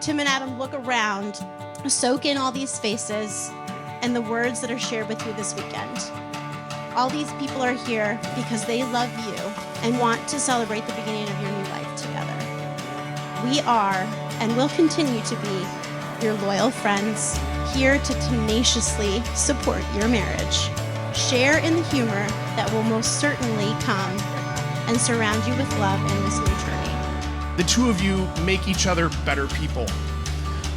Tim and Adam, look around, soak in all these faces and the words that are shared with you this weekend. All these people are here because they love you and want to celebrate the beginning of your new life together. We are and will continue to be your loyal friends, here to tenaciously support your marriage. Share in the humor that will most certainly come and surround you with love in this new journey. The two of you make each other better people.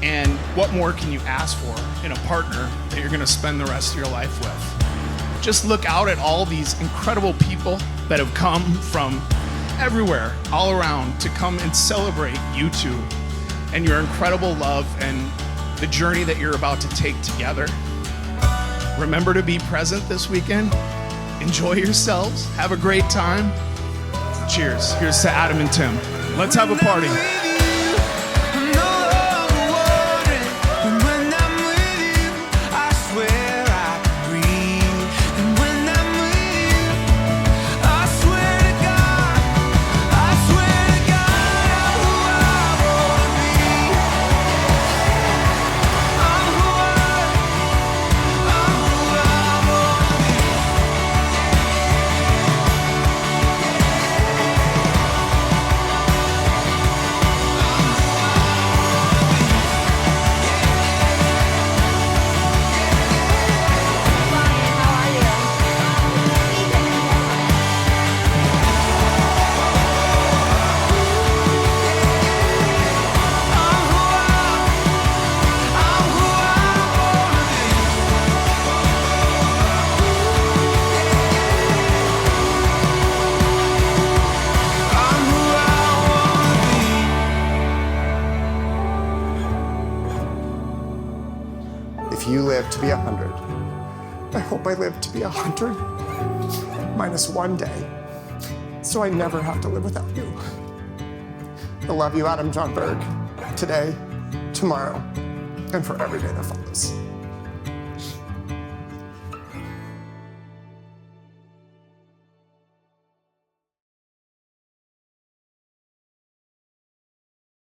And what more can you ask for in a partner that you're gonna spend the rest of your life with? Just look out at all these incredible people that have come from everywhere, all around, to come and celebrate you two and your incredible love and the journey that you're about to take together. Remember to be present this weekend. Enjoy yourselves. Have a great time. Cheers. Here's to Adam and Tim. Let's have a party. If you live to be 100, I hope I live to be 100 minus one day, so I never have to live without you. I love you, Adam John Berg, today, tomorrow, and for every day that follows.